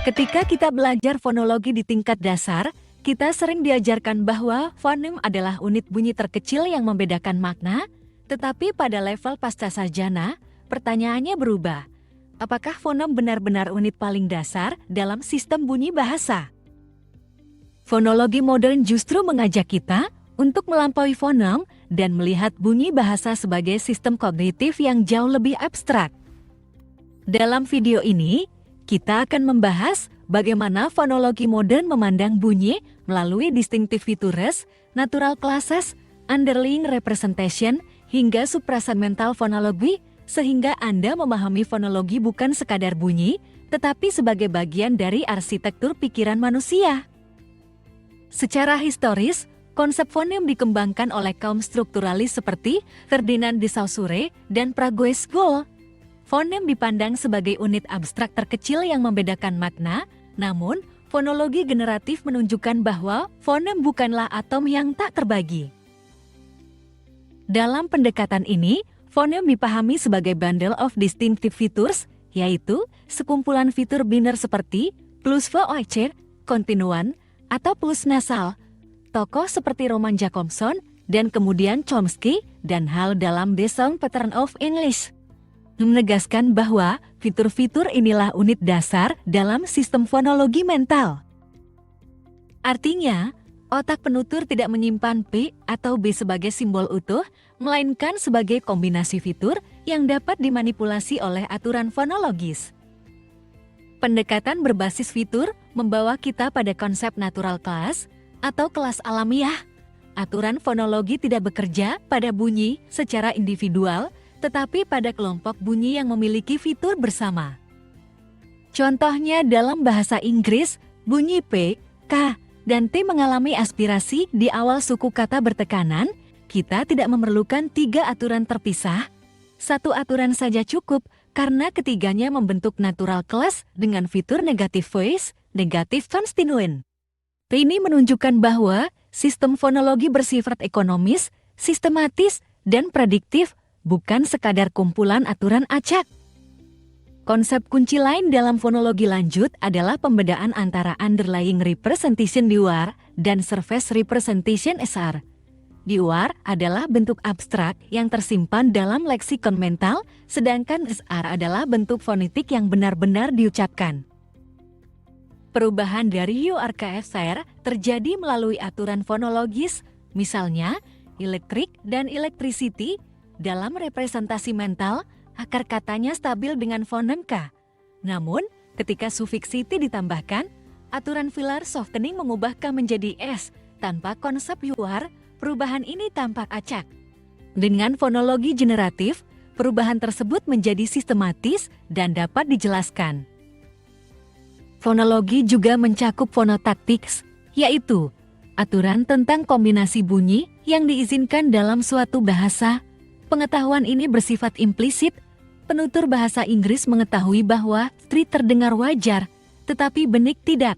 Ketika kita belajar fonologi di tingkat dasar, kita sering diajarkan bahwa fonem adalah unit bunyi terkecil yang membedakan makna, tetapi pada level pascasarjana, pertanyaannya berubah. Apakah fonem benar-benar unit paling dasar dalam sistem bunyi bahasa? Fonologi modern justru mengajak kita untuk melampaui fonem dan melihat bunyi bahasa sebagai sistem kognitif yang jauh lebih abstrak. Dalam video ini, kita akan membahas bagaimana fonologi modern memandang bunyi melalui distinctive features, natural classes, underlying representation, hingga suprasegmental fonologi, sehingga Anda memahami fonologi bukan sekadar bunyi, tetapi sebagai bagian dari arsitektur pikiran manusia. Secara historis, konsep fonem dikembangkan oleh kaum strukturalis seperti Ferdinand de Saussure dan Pragues Gaulle. Fonem dipandang sebagai unit abstrak terkecil yang membedakan makna, namun fonologi generatif menunjukkan bahwa fonem bukanlah atom yang tak terbagi. Dalam pendekatan ini, fonem dipahami sebagai bundle of distinctive features, yaitu sekumpulan fitur biner seperti plus voice, kontinuan, atau plus nasal. Tokoh seperti Roman Jakobson dan kemudian Chomsky dan Hall dalam The Sound Pattern of English menegaskan bahwa fitur-fitur inilah unit dasar dalam sistem fonologi mental. Artinya, otak penutur tidak menyimpan P atau B sebagai simbol utuh, melainkan sebagai kombinasi fitur yang dapat dimanipulasi oleh aturan fonologis. Pendekatan berbasis fitur membawa kita pada konsep natural class atau kelas alamiah. Aturan fonologi tidak bekerja pada bunyi secara individual, tetapi pada kelompok bunyi yang memiliki fitur bersama. Contohnya dalam bahasa Inggris, bunyi P, K, dan T mengalami aspirasi di awal suku kata bertekanan. Kita tidak memerlukan 3 aturan terpisah. 1 aturan saja cukup karena ketiganya membentuk natural class dengan fitur negative voice, negative constituent. Ini menunjukkan bahwa sistem fonologi bersifat ekonomis, sistematis, dan prediktif, bukan sekadar kumpulan aturan acak. Konsep kunci lain dalam fonologi lanjut adalah pembedaan antara underlying representation DUR dan surface representation SR. DUR adalah bentuk abstrak yang tersimpan dalam leksikon mental, sedangkan SR adalah bentuk fonetik yang benar-benar diucapkan. Perubahan dari UR ke SR terjadi melalui aturan fonologis, misalnya electric dan electricity. Dalam representasi mental, akar katanya stabil dengan fonem K. Namun, ketika sufiks city ditambahkan, aturan filar softening mengubah K menjadi S. Tanpa konsep UR, perubahan ini tampak acak. Dengan fonologi generatif, perubahan tersebut menjadi sistematis dan dapat dijelaskan. Fonologi juga mencakup fonotaktiks, yaitu aturan tentang kombinasi bunyi yang diizinkan dalam suatu bahasa. Pengetahuan ini bersifat implisit. Penutur bahasa Inggris mengetahui bahwa street terdengar wajar, tetapi benik tidak.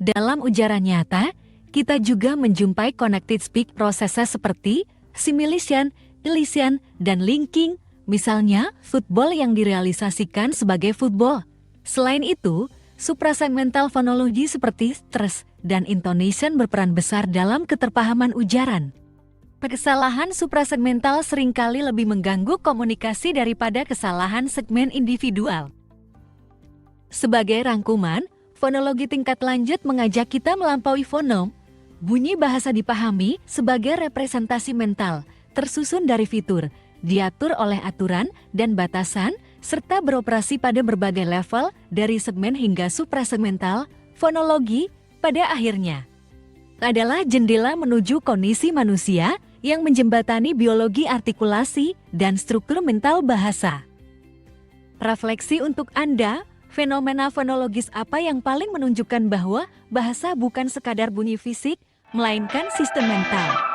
Dalam ujaran nyata, kita juga menjumpai connected speech processes seperti simulation, elision, dan linking, misalnya football yang direalisasikan sebagai football. Selain itu, suprasegmental fonologi seperti stress dan intonation berperan besar dalam keterpahaman ujaran. Kesalahan suprasegmental seringkali lebih mengganggu komunikasi daripada kesalahan segmen individual. Sebagai rangkuman, fonologi tingkat lanjut mengajak kita melampaui fonem. Bunyi bahasa dipahami sebagai representasi mental, tersusun dari fitur, diatur oleh aturan dan batasan, serta beroperasi pada berbagai level dari segmen hingga suprasegmental. Fonologi, pada akhirnya, adalah jendela menuju kondisi manusia yang menjembatani biologi artikulasi dan struktur mental bahasa. Refleksi untuk Anda, fenomena fonologis apa yang paling menunjukkan bahwa bahasa bukan sekadar bunyi fisik, melainkan sistem mental?